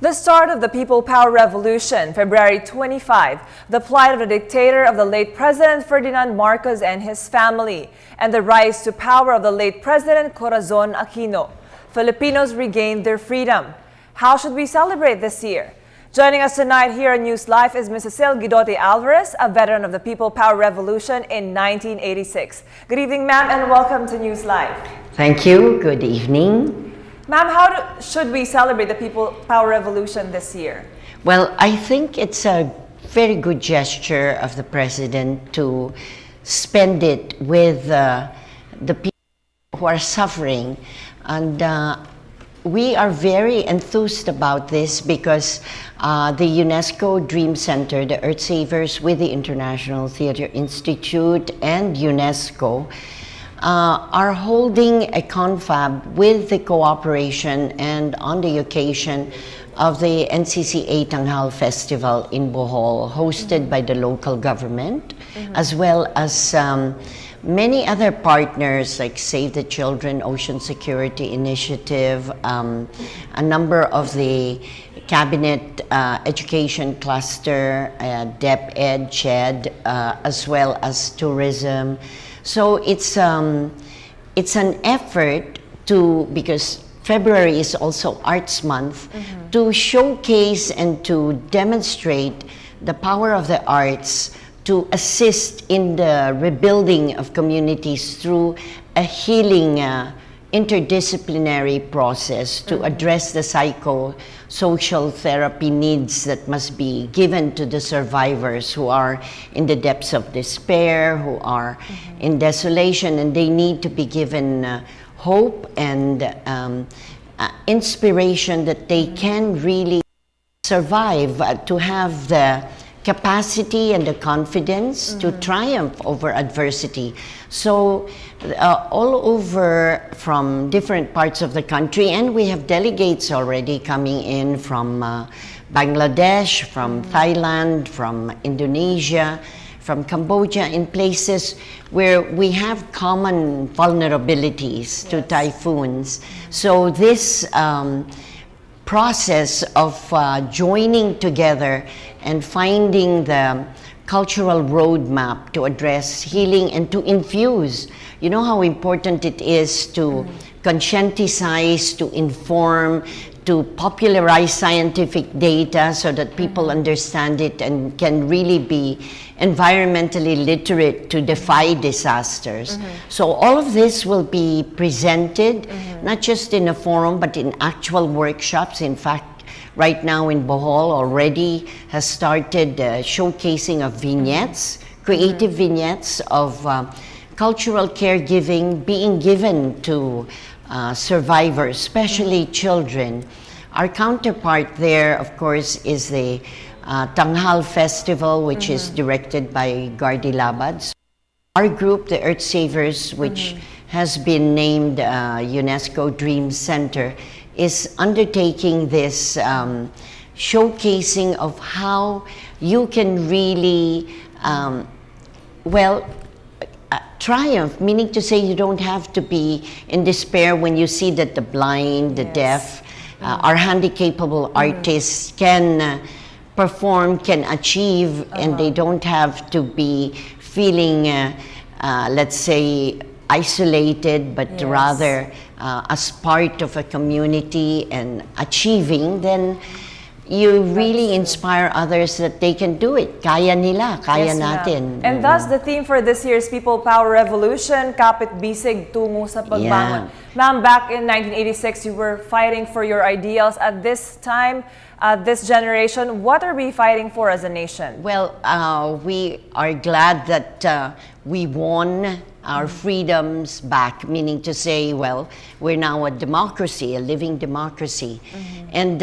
The start of the People Power Revolution, February 25, the plight of the dictator of the late President Ferdinand Marcos and his family, and the rise to power of the late President Corazon Aquino. Filipinos regained their freedom. How should we celebrate this year? Joining us tonight here on NewsLife is Ms. Cecile Guidote-Alvarez, a veteran of the People Power Revolution in 1986. Good evening, ma'am, and welcome to NewsLife. Thank you. Good evening. Ma'am, how should we celebrate the People Power Revolution this year? Well, I think it's a very good gesture of the President to spend it with the people who are suffering. And we are very enthused about this because the UNESCO Dream Center, the Earth Savers with the International Theatre Institute and UNESCO are holding a confab with the cooperation and on the occasion of the NCCA Tanghal Festival in Bohol, hosted by the local government, as well as many other partners like Save the Children, Ocean Security Initiative, a number of the Cabinet Education Cluster, DepEd, CHED, as well as tourism. So it's an effort to, because February is also Arts Month, to showcase and to demonstrate the power of the arts to assist in the rebuilding of communities through a healing interdisciplinary process to address the psychosocial therapy needs that must be given to the survivors who are in the depths of despair, who are in desolation, and they need to be given hope and inspiration that they can really survive, to have the capacity and the confidence to triumph over adversity. So all over from different parts of the country, and we have delegates already coming in from Bangladesh, from Thailand, from Indonesia, from Cambodia, in places where we have common vulnerabilities to typhoons. So this process of joining together and finding the cultural roadmap to address healing and to infuse. You know how important it is to conscientize, to inform, to popularize scientific data so that people understand it and can really be environmentally literate to defy disasters. So all of this will be presented, not just in a forum, but in actual workshops. In fact, right now in Bohol already has started showcasing of vignettes, creative vignettes of cultural caregiving being given to survivors, especially children. Our counterpart there, of course, is the Tanghal Festival, which is directed by Gardy Labad. So our group, the Earth Savers, which has been named UNESCO Dream Center, is undertaking this showcasing of how you can really, triumph, meaning to say you don't have to be in despair when you see that the blind, the deaf, our handicapable artists can perform, can achieve, and they don't have to be feeling, let's say, isolated, but rather as part of a community and achieving, then you really inspire others that they can do it. Kaya nila, kaya natin. And thus, the theme for this year's People Power Revolution, Kapit Bisig Tungo sa Pagbangon. Ma'am, back in 1986, you were fighting for your ideals. At this time, this generation, what are we fighting for as a nation? Well, we are glad that we won our freedoms back, meaning to say, well, we're now a democracy, a living democracy. And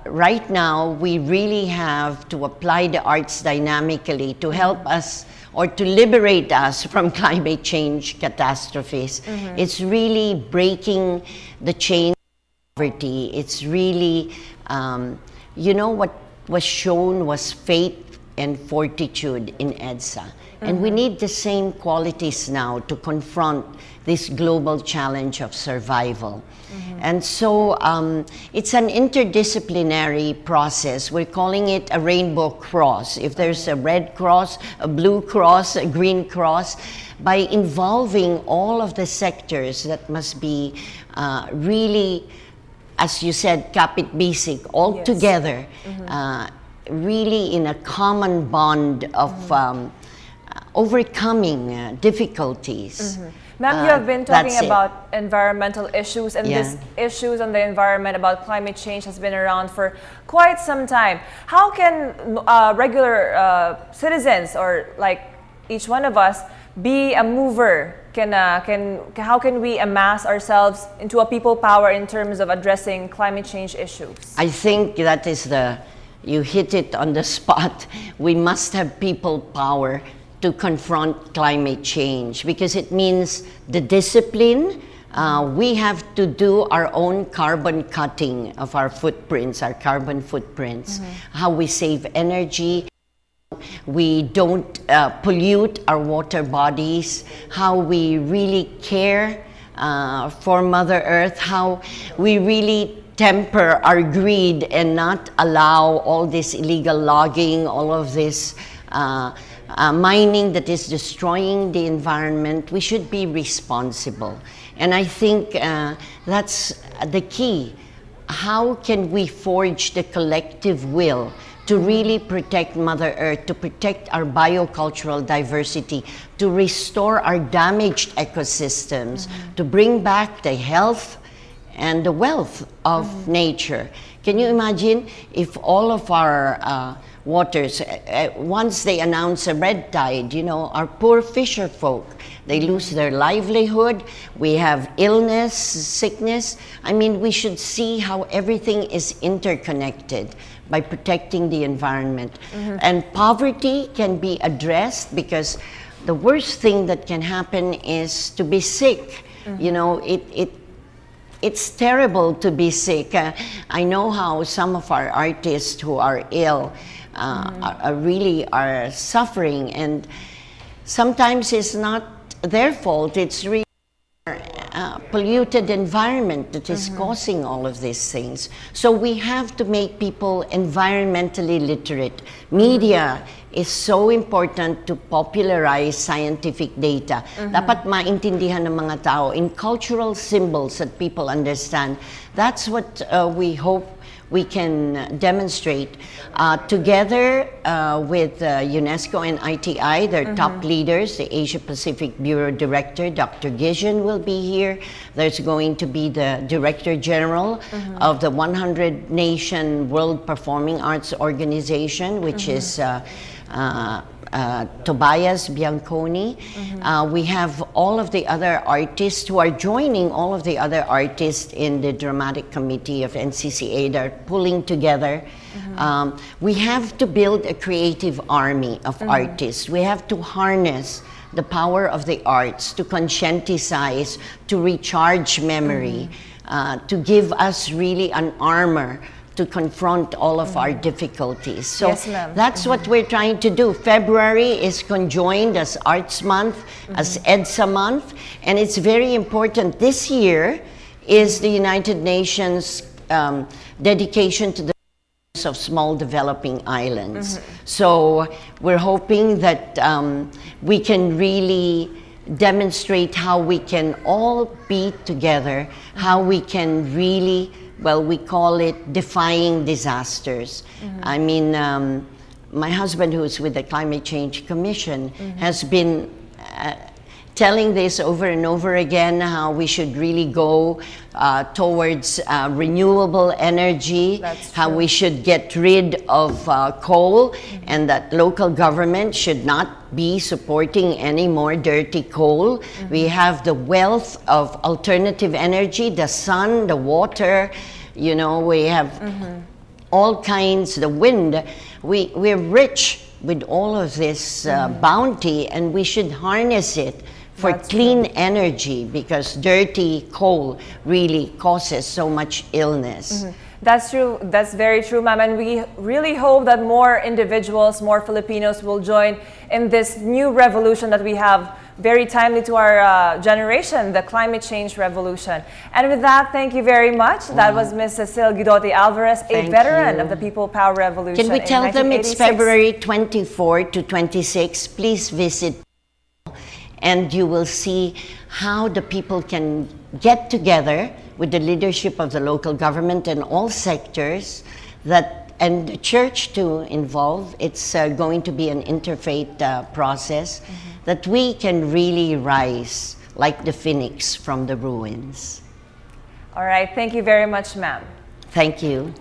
right now, we really have to apply the arts dynamically to help us or to liberate us from climate change catastrophes. It's really breaking the chain of poverty. It's really, you know, what was shown was faith and fortitude in EDSA. And we need the same qualities now to confront this global challenge of survival. And so it's an interdisciplinary process. We're calling it a rainbow cross. If there's a red cross, a blue cross, a green cross, by involving all of the sectors that must be really, as you said, kapit bisig, all together, really in a common bond of overcoming difficulties. Ma'am, you have been talking That's it. about environmental issues, and Yeah. these issues on the environment about climate change has been around for quite some time. How can regular citizens, or like each one of us, be a mover? How can we amass ourselves into a people power in terms of addressing climate change issues? I think that is you hit it on the spot. We must have people power to confront climate change, because it means the discipline. We have to do our own carbon cutting of our footprints, our carbon footprints, how we save energy, we don't pollute our water bodies, how we really care for Mother Earth, how we really temper our greed and not allow all this illegal logging, all of this mining that is destroying the environment. We should be responsible. And I think that's the key. How can we forge the collective will to really protect Mother Earth, to protect our biocultural diversity, to restore our damaged ecosystems, to bring back the health and the wealth of nature? Can you imagine if all of our waters, once they announce a red tide, you know, our poor fisher folk, they lose their livelihood, we have illness, sickness. I mean, we should see how everything is interconnected by protecting the environment. And poverty can be addressed, because the worst thing that can happen is to be sick. You know, it's terrible to be sick. I know how some of our artists who are ill are suffering, and sometimes it's not their fault. It's really polluted environment that is causing all of these things. So we have to make people environmentally literate. Media is so important to popularize scientific data. Dapat maintindihan ng mga tao in cultural symbols that people understand. That's what we hope we can demonstrate together with UNESCO and ITI, their top leaders. The Asia Pacific Bureau Director, Dr. Gijan, will be here. There's going to be the Director General of the 100 Nation World Performing Arts Organization, which is Tobias Bianconi. We have all of the other artists who are joining all of the other artists in the dramatic committee of NCCA that are pulling together. We have to build a creative army of artists. We have to harness the power of the arts to conscientize, to recharge memory, to give us really an armor to confront all of our difficulties. So Yes, ma'am. that's what we're trying to do. February is conjoined as Arts Month, as EDSA Month, and it's very important. This year is the United Nations dedication to the of small developing islands. So we're hoping that we can really demonstrate how we can all be together, how we can really, well, we call it defying disasters. I mean, my husband, who's with the Climate Change Commission, has been telling this over and over again, how we should really go towards renewable energy, how we should get rid of coal, and that local government should not be supporting any more dirty coal. We have the wealth of alternative energy, the sun, the water, you know, we have all kinds, the wind. We're rich with all of this bounty, and we should harness it for clean energy, because dirty coal really causes so much illness. That's true. That's very true, ma'am. And we really hope that more individuals, more Filipinos will join in this new revolution that we have very timely to our generation, the climate change revolution. And with that, thank you very much. That was Ms. Cecile Guidote-Alvarez, a Thank veteran you. of the People Power Revolution. Can we in tell them it's 1986. February 24 to 26? Please visit, and you will see how the people can get together with the leadership of the local government and all sectors, and the church to involve. It's going to be an interfaith process that we can really rise like the phoenix from the ruins. All right. Thank you very much, ma'am. Thank you.